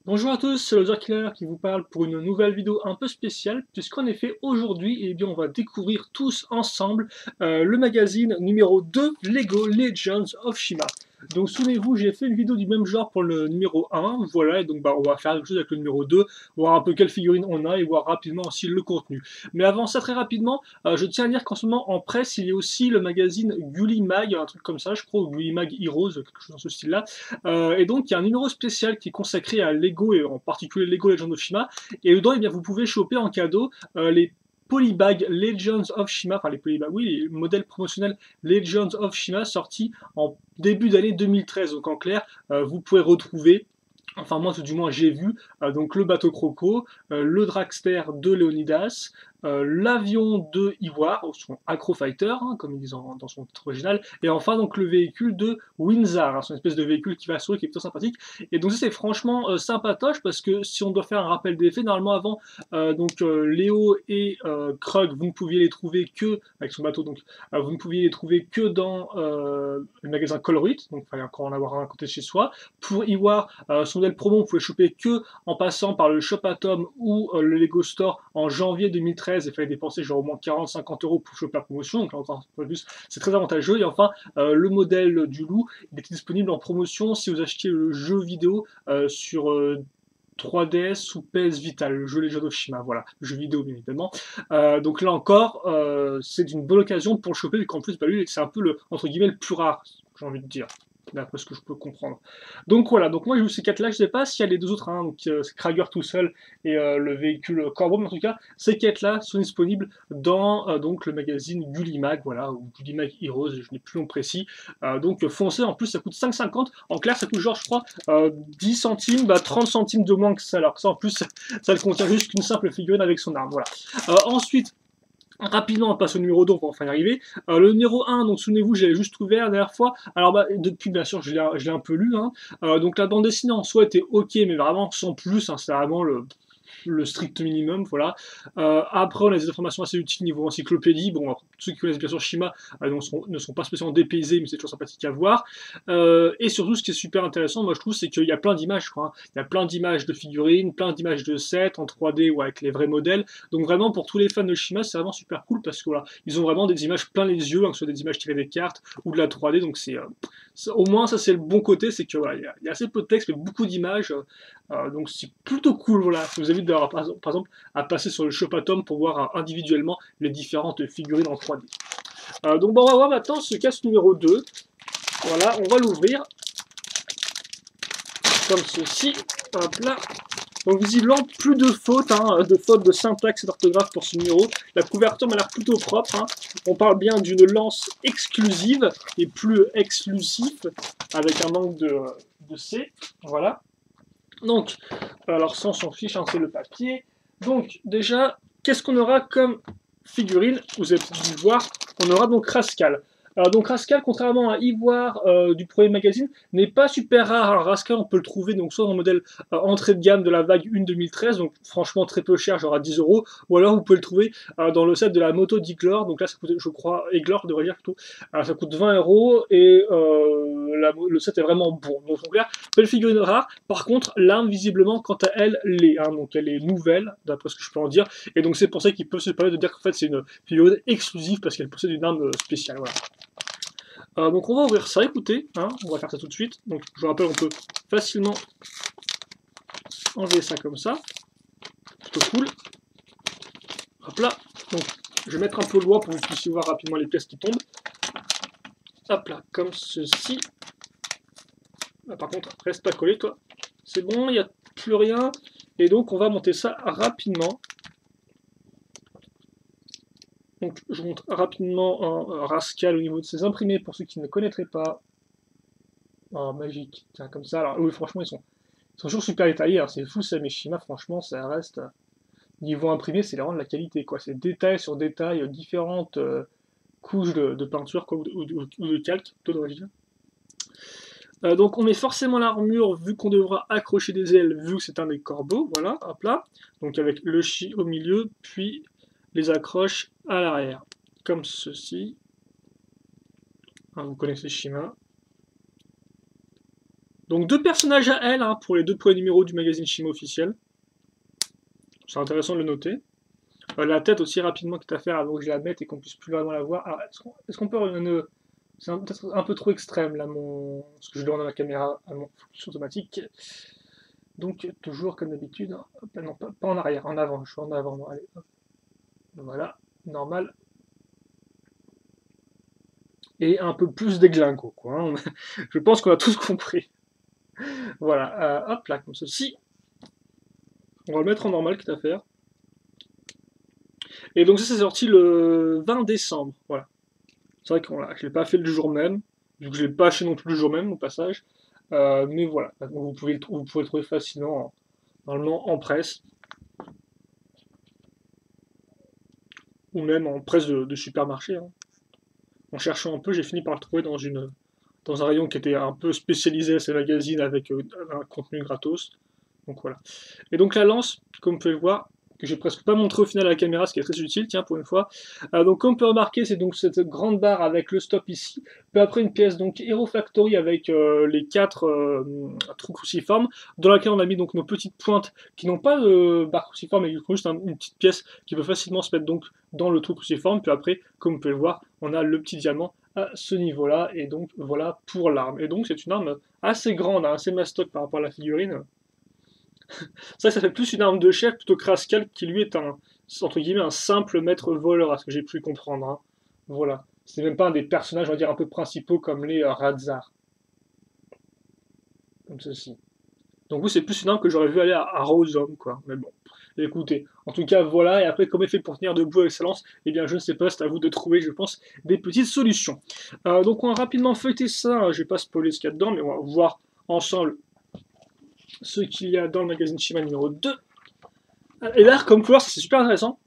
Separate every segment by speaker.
Speaker 1: Bonjour à tous, c'est le Killer qui vous parle pour une nouvelle vidéo un peu spéciale, puisqu'en effet aujourd'hui, on va découvrir tous ensemble le magazine numéro 2 Lego Legends of Shima. Donc souvenez-vous, j'ai fait une vidéo du même genre pour le numéro 1, voilà, et donc on va faire la même chose avec le numéro 2, voir un peu quelle figurine on a et voir rapidement aussi le contenu. Mais avant ça, très rapidement, je tiens à dire qu'en ce moment en presse, il y a aussi le magazine Gully Mag, un truc comme ça, je crois, ou Gully Mag Heroes, quelque chose dans ce style-là. Et donc, il y a un numéro spécial qui est consacré à Lego, et en particulier Lego Legends of Shima. Et dedans, vous pouvez choper en cadeau les Polybag Legends of Shima, enfin les Polybag, oui, les modèles promotionnels Legends of Shima sortis en début d'année 2013. Donc en clair, vous pouvez retrouver, enfin moi tout du moins j'ai vu, donc le bateau Croco, le dragster de Leonidas, l'avion de Ivoire, son Acrofighter, hein, comme ils disent dans son titre original, et enfin donc le véhicule de Windsor, hein, son espèce de véhicule qui va sourire, qui est plutôt sympathique. Et donc ça c'est franchement sympatoche, parce que si on doit faire un rappel d'effet, normalement avant, Léo et Krug, vous ne pouviez les trouver que, avec son bateau, donc vous ne pouviez les trouver que dans le magasin Colorit, donc il fallait encore en avoir un à côté de chez soi. Pour Ivoire, son modèle promo, on pouvait choper que en passant par le Shop Atom ou le Lego Store en janvier 2013. Il fallait dépenser genre au moins 40-50 € pour choper la promotion, donc là encore un peu plus, c'est très avantageux. Et enfin, le modèle du loup, il était disponible en promotion si vous achetiez le jeu vidéo sur 3DS ou PS Vita, le jeu Legend of Shima, voilà, le jeu vidéo bien évidemment. Donc là encore, c'est une bonne occasion pour le choper, vu qu'en plus, bah, lui, c'est un peu le, entre guillemets, le plus rare, j'ai envie de dire, d'après ce que je peux comprendre. Donc voilà, donc moi j'ai vu ces quatre-là, je sais pas s'il y a les deux autres, hein, donc c'est Krager tout seul et le véhicule Corbeau, mais en tout cas, ces quatre-là sont disponibles dans donc le magazine Gullimag, voilà, ou Gullimag Heroes, je n'ai plus le nom précis. Donc foncez, en plus ça coûte 5,50, en clair ça coûte genre, je crois, 10 centimes, bah 30 centimes de moins que ça, alors que ça en plus, ça ne contient juste qu'une simple figurine avec son arme, voilà. Ensuite, rapidement, on passe au numéro 2, on va enfin y arriver. Le numéro 1, donc souvenez-vous, j'avais juste ouvert la dernière fois. Alors, bah, depuis, bien sûr, je l'ai un peu lu. Hein. Donc, la bande dessinée en soi était ok, mais vraiment sans plus. Hein, c'est vraiment le strict minimum, voilà. Après, on a des informations assez utiles niveau encyclopédie. Bon, alors, ceux qui connaissent bien sûr Shima ne sont pas spécialement dépaysés, mais c'est toujours sympathique à voir. Et surtout, ce qui est super intéressant, moi je trouve, c'est qu'il y a plein d'images, quoi. Hein. Il y a plein d'images de figurines, plein d'images de sets en 3D ou avec les vrais modèles. Donc vraiment, pour tous les fans de Shima, c'est vraiment super cool parce que voilà, ils ont vraiment des images plein les yeux, hein, que ce soit des images tirées des cartes ou de la 3D. Donc au moins ça c'est le bon côté, c'est que voilà, il y a assez peu de texte mais beaucoup d'images. Donc c'est plutôt cool, voilà. Je vous invite d'avoir, par exemple à passer sur le Shop Atom pour voir individuellement les différentes figurines en 3D. Donc bon, on va voir maintenant ce casse numéro 2. Voilà, on va l'ouvrir comme ceci. Hop là. Donc visiblement, plus de fautes de syntaxe et d'orthographe pour ce numéro. La couverture m'a l'air plutôt propre. Hein. On parle bien d'une lance exclusive et plus exclusif, avec un manque de C. Voilà. Donc, alors ça on s'en fiche, hein, c'est le papier. Donc déjà, qu'est-ce qu'on aura comme figurine? Vous avez peut-être dû voir, on aura donc Rascal. Alors donc Rascal, contrairement à Ivoire du premier magazine, n'est pas super rare. Alors Rascal, on peut le trouver donc soit dans le modèle entrée de gamme de la vague 1 2013, donc franchement très peu cher, genre à 10 €, ou alors vous pouvez le trouver dans le set de la moto d'Iglor, donc là ça coûte, je crois, Iglor devrait dire plutôt, alors, ça coûte 20 € et le set est vraiment bon. Donc là, belle figurine rare. Par contre, l'arme visiblement, quant à elle, l'est, hein, donc elle est nouvelle, d'après ce que je peux en dire, et donc c'est pour ça qu'ils peuvent se permettre de dire qu'en fait c'est une figurine exclusive parce qu'elle possède une arme spéciale. Voilà. Donc on va ouvrir ça, écoutez, hein, on va faire ça tout de suite. Donc je vous rappelle, on peut facilement enlever ça comme ça, plutôt cool. Hop là, donc je vais mettre un peu le doigt pour que vous puissiez voir rapidement les pièces qui tombent. Hop là, comme ceci. Ah, par contre, reste pas collé toi. C'est bon, il n'y a plus rien. Et donc on va monter ça rapidement. Donc je montre rapidement un Rascal au niveau de ses imprimés pour ceux qui ne connaîtraient pas. Oh, magique, tiens, comme ça. Alors oui, franchement, ils sont toujours super détaillés. Hein. C'est fou ça, Mishima, franchement, ça reste. Niveau imprimé, c'est vraiment de la qualité, quoi. C'est détail sur détail, différentes couches de peinture, quoi, ou de calque, plutôt devrais-je dire. Donc on met forcément l'armure, vu qu'on devra accrocher des ailes, vu que c'est un des corbeaux, voilà, hop là. Donc avec le chi au milieu, puis les accroches à l'arrière, comme ceci. Hein, vous connaissez Shima. Donc 2 personnages à elle hein, pour les 2 premiers numéros du magazine Shima officiel. C'est intéressant de le noter. La tête aussi rapidement quitte à faire avant que je la mette et qu'on puisse plus vraiment la voir. Alors, est-ce qu'on peut c'est peut-être un peu trop extrême là ce que je demande à ma caméra à mon focus automatique. Donc toujours comme d'habitude, hein. Non pas en arrière, en avant, je suis en avant. Bon, allez, hop. Voilà, normal. Et un peu plus déglingo, quoi. Hein. Je pense qu'on a tous compris. Voilà, hop là, comme ceci. On va le mettre en normal, quitte à faire. Et donc ça, c'est sorti le 20 décembre. Voilà. C'est vrai que je ne l'ai pas fait le jour même, vu que je ne l'ai pas acheté non plus le jour même, au passage. Mais voilà, donc vous pouvez le trouver facilement, normalement en presse, ou même en presse de supermarché. Hein. En cherchant un peu, j'ai fini par le trouver dans un rayon qui était un peu spécialisé à ces magazines avec un contenu gratos. Donc voilà. Et donc la lance, comme vous pouvez le voir, que j'ai presque pas montré au final à la caméra, ce qui est très utile, tiens, pour une fois. Donc comme on peut remarquer, c'est donc cette grande barre avec le stop ici, puis après une pièce donc Hero Factory avec les 4 trous cruciformes, dans laquelle on a mis donc nos petites pointes qui n'ont pas de barre cruciforme, mais juste une petite pièce qui peut facilement se mettre donc dans le trou cruciforme, puis après, comme vous pouvez le voir, on a le petit diamant à ce niveau-là, et donc voilà pour l'arme. Et donc c'est une arme assez grande, hein, assez mastoc par rapport à la figurine. Ça fait plus une arme de chef plutôt que Rascal, qui lui est entre guillemets, un simple maître voleur, à ce que j'ai pu comprendre. Hein. Voilà. C'est même pas un des personnages, on va dire, un peu principaux comme les Radzar. Comme ceci. Donc oui, c'est plus une arme que j'aurais vu aller à Rosum, quoi. Mais bon. Écoutez, en tout cas, voilà. Et après, comment il fait pour tenir debout avec sa lance? Eh bien, je ne sais pas, c'est à vous de trouver, je pense, des petites solutions. Donc on va rapidement feuilleter ça. Hein. Je vais pas spoiler ce qu'il y a dedans, mais on va voir ensemble ce qu'il y a dans le magazine Shima numéro 2. Et là, comme couleur, c'est super intéressant.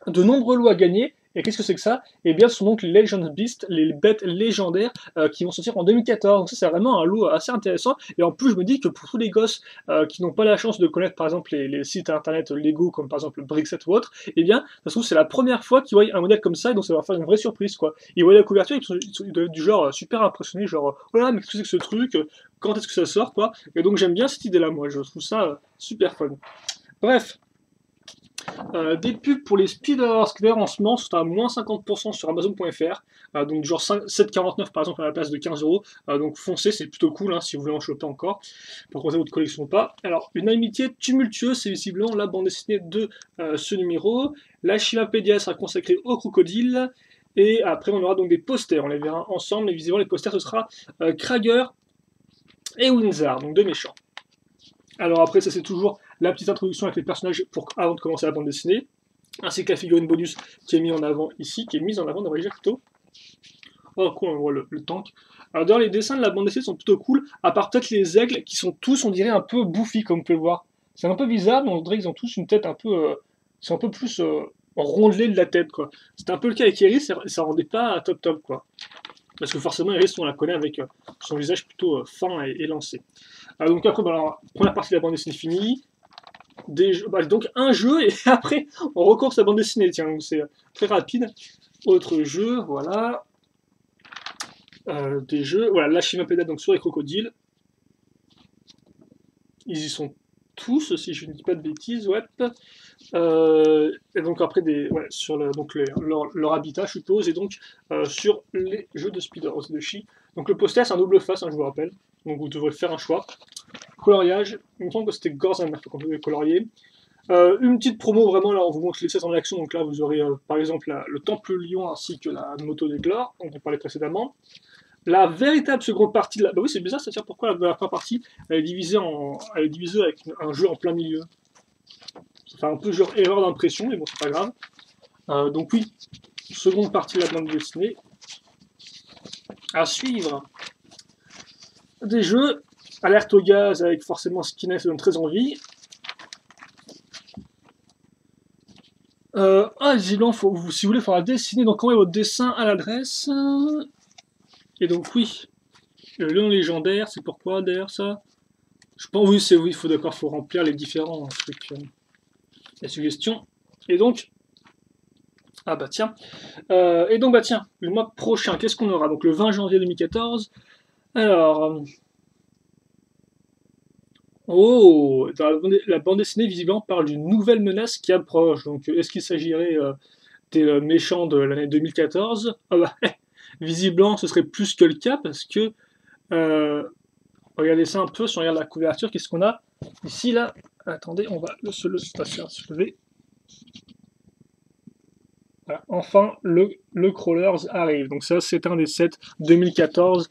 Speaker 1: De nombreux lots à gagner. Et qu'est-ce que c'est que ça? Eh bien, ce sont donc les Legend Beasts, les bêtes légendaires qui vont sortir en 2014. Donc ça, c'est vraiment un lot assez intéressant. Et en plus, je me dis que pour tous les gosses qui n'ont pas la chance de connaître, par exemple, les sites internet Lego, comme par exemple Brickset ou autre, eh bien, ça se trouve, c'est la première fois qu'ils voient un modèle comme ça, et donc ça va leur faire une vraie surprise, quoi. Ils voient la couverture, ils doivent être du genre super impressionnés, genre, oh là, mais qu'est-ce que c'est que ce truc? Quand est-ce que ça sort, quoi? Et donc, j'aime bien cette idée-là, moi. Je trouve ça super fun. Bref, des pubs pour les speeders, qui d'ailleurs en ce moment sont à moins 50% sur Amazon.fr, donc genre 7,49 par exemple à la place de 15€, donc foncez, c'est plutôt cool hein, si vous voulez en choper encore, pour commencer votre collection ou pas. Alors, une amitié tumultueuse, c'est visiblement la bande dessinée de ce numéro. La Chimapédia sera consacrée au crocodile, et après on aura donc des posters, on les verra ensemble, et visiblement les posters ce sera Krager et Windsor, donc deux méchants. Alors après, ça c'est toujours la petite introduction avec les personnages avant de commencer la bande dessinée, ainsi que la figurine bonus qui est mise en avant ici, devrait dire plutôt. Oh cool, on voit le tank. Alors d'ailleurs, les dessins de la bande dessinée sont plutôt cool, à part peut-être les aigles qui sont tous, on dirait, un peu bouffis, comme vous pouvez le voir. C'est un peu bizarre, mais on dirait qu'ils ont tous une tête un peu... c'est un peu plus rondelé de la tête, quoi. C'était un peu le cas avec Iris, ça rendait pas top, quoi. Parce que forcément, Iris, on la connaît avec son visage plutôt fin et lancé. Donc après, première partie de la bande dessinée finie. Donc un jeu, et après, on recourse à la bande dessinée. Tiens, donc c'est très rapide. Autre jeu, voilà. Des jeux. Voilà, la Chimapédia, donc sur les crocodiles. Ils y sont tous, si je ne dis pas de bêtises, ouais. Et donc après, sur leur habitat, je suppose, et donc sur les jeux de Speeder, aussi de Chi. Donc le poster, c'est un double face, hein, je vous rappelle. Donc vous devrez faire un choix. Coloriage, il me semble que c'était Gorzamer qu'on devait colorier. Une petite promo, vraiment, là, on vous montre les sets en action. Donc là, vous aurez par exemple le Temple Lion ainsi que la moto d'éclore, dont on parlait précédemment. La véritable seconde partie, bah oui, c'est bizarre, c'est-à-dire pourquoi la première partie, elle est divisée avec un jeu en plein milieu. Ça fait un peu genre erreur d'impression, mais bon, c'est pas grave. Donc oui, seconde partie de la bande dessinée. À suivre, des jeux, alerte au gaz avec forcément Skinner, ça donne très envie. Visiblement, si vous voulez, il faudra dessiner, donc envoyez votre dessin à l'adresse. Et donc oui, le lion légendaire, c'est pourquoi d'ailleurs ça? Je pense oui, il faut remplir les différents trucs, les suggestions. Et donc, ah bah tiens, le mois prochain, qu'est-ce qu'on aura? Donc le 20 janvier 2014. Alors, Oh! Dans la bande dessinée, visiblement, parle d'une nouvelle menace qui approche. Donc, est-ce qu'il s'agirait des méchants de l'année 2014? Ah bah, visiblement, ce serait plus que le cas parce que, regardez ça un peu, si on regarde la couverture, qu'est-ce qu'on a ici, là? Attendez, on va se lever. Voilà. Enfin, le Crawlers arrive. Donc ça, c'est un des sets 2014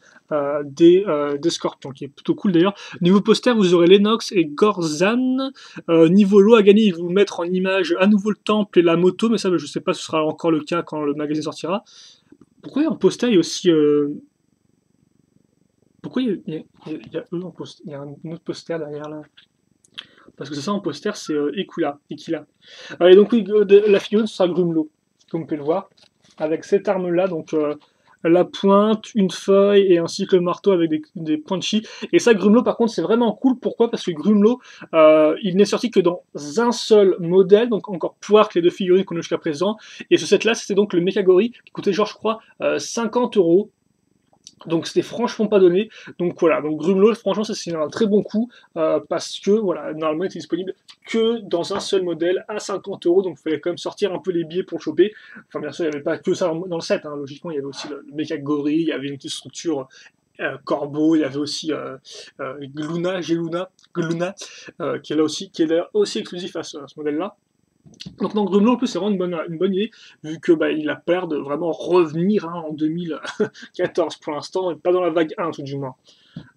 Speaker 1: des Scorpions, qui est plutôt cool d'ailleurs. Niveau poster, vous aurez Lennox et Gorzan. Niveau lot à gagner, ils vont vous mettre en image à nouveau le temple et la moto, mais ça, je sais pas si ce sera encore le cas quand le magazine sortira. Pourquoi en poster, il y a aussi... pourquoi il y a eux en poster? Il y a un autre poster derrière là. Parce que c'est ça en poster, c'est Equila. Et donc oui, la figurine, ce sera Grumlow, comme vous pouvez le voir, avec cette arme-là, donc la pointe, une feuille et ainsi que le marteau avec des points de chi. Et ça, Grumlow, par contre, c'est vraiment cool. Pourquoi? Parce que Grumlow, il n'est sorti que dans un seul modèle, donc encore plus rare que les deux figurines qu'on a jusqu'à présent. Et ce set-là, c'était donc le Mechagori, qui coûtait genre, je crois, 50 €. Donc c'était franchement pas donné. Donc voilà, donc Grumlow, franchement, ça c'est un très bon coup parce que voilà, normalement il était disponible que dans un seul modèle à 50 €. Donc il fallait quand même sortir un peu les billets pour le choper. Enfin, bien sûr, il n'y avait pas que ça dans le set. Hein. Logiquement, il y avait aussi le Mecha Gorille, il y avait une petite structure Corbeau, il y avait aussi Gluna, qui est là aussi, qui est d'ailleurs aussi exclusif à ce modèle-là. Donc dans Grumlow, en plus, c'est vraiment une bonne idée, vu que bah, il a peur de vraiment revenir hein, en 2014 pour l'instant, et pas dans la vague 1 tout du moins.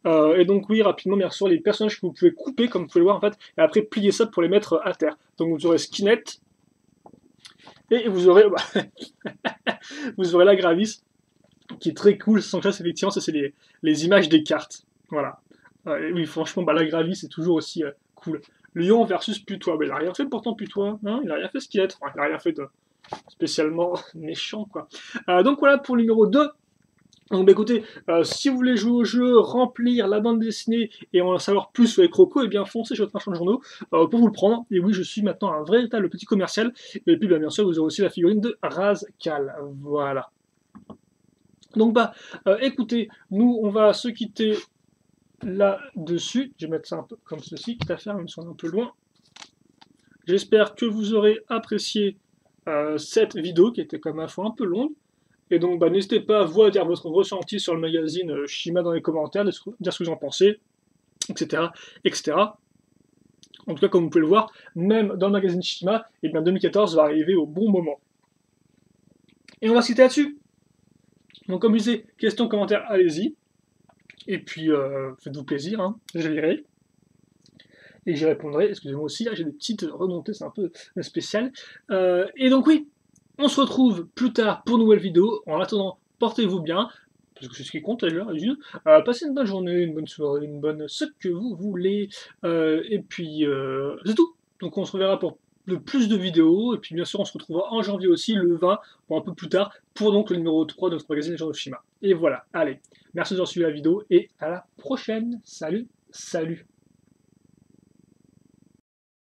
Speaker 1: Et donc oui, rapidement, bien sûr, les personnages que vous pouvez couper, comme vous pouvez le voir en fait, et après plier ça pour les mettre à terre. Donc vous aurez Skinette, et vous aurez, vous aurez la Gravis, qui est très cool, sans classe, effectivement, ça c'est les images des cartes. Voilà. Et oui, franchement, bah, la Gravis c'est toujours aussi cool. Lion versus Putois, bah, il a rien fait pourtant Putois, hein, il a rien fait Skinette, enfin, il a rien fait de spécialement méchant quoi. Donc voilà pour le numéro 2. Donc bah, écoutez, si vous voulez jouer au jeu, remplir la bande dessinée et en savoir plus sur les crocos, et bien foncez sur votre marchand de journaux pour vous le prendre. Et oui, je suis maintenant un véritable petit commercial. Et puis bah, bien sûr, vous aurez aussi la figurine de Razkal. Voilà. Donc bah écoutez, nous on va se quitter là-dessus. Je vais mettre ça un peu comme ceci, quitte à faire, même si on est un peu loin. J'espère que vous aurez apprécié cette vidéo qui était comme info un peu longue. Et donc, bah, n'hésitez pas, vous, à dire votre ressenti sur le magazine Shima dans les commentaires, dire ce que vous en pensez, etc., etc. En tout cas, comme vous pouvez le voir, même dans le magazine Shima, et bien 2014 va arriver au bon moment. Et on va se quitter là-dessus. Donc, comme je disais, questions, commentaires, allez-y. Et puis, faites-vous plaisir, hein, je lirai. Et j'y répondrai. Excusez-moi aussi, là, j'ai des petites remontées, c'est un peu spécial. Et donc, oui, on se retrouve plus tard pour une nouvelle vidéo. En attendant, portez-vous bien, parce que c'est ce qui compte d'ailleurs. Passez une bonne journée, une bonne soirée, une bonne ce que vous voulez. Et puis, c'est tout. Donc on se reverra pour plus de vidéos. Et puis bien sûr, on se retrouvera en janvier aussi, le 20, ou un peu plus tard, pour donc le numéro 3 de notre magazine Legends of Shima. Et voilà, allez, merci d'avoir suivi la vidéo et à la prochaine. Salut, salut.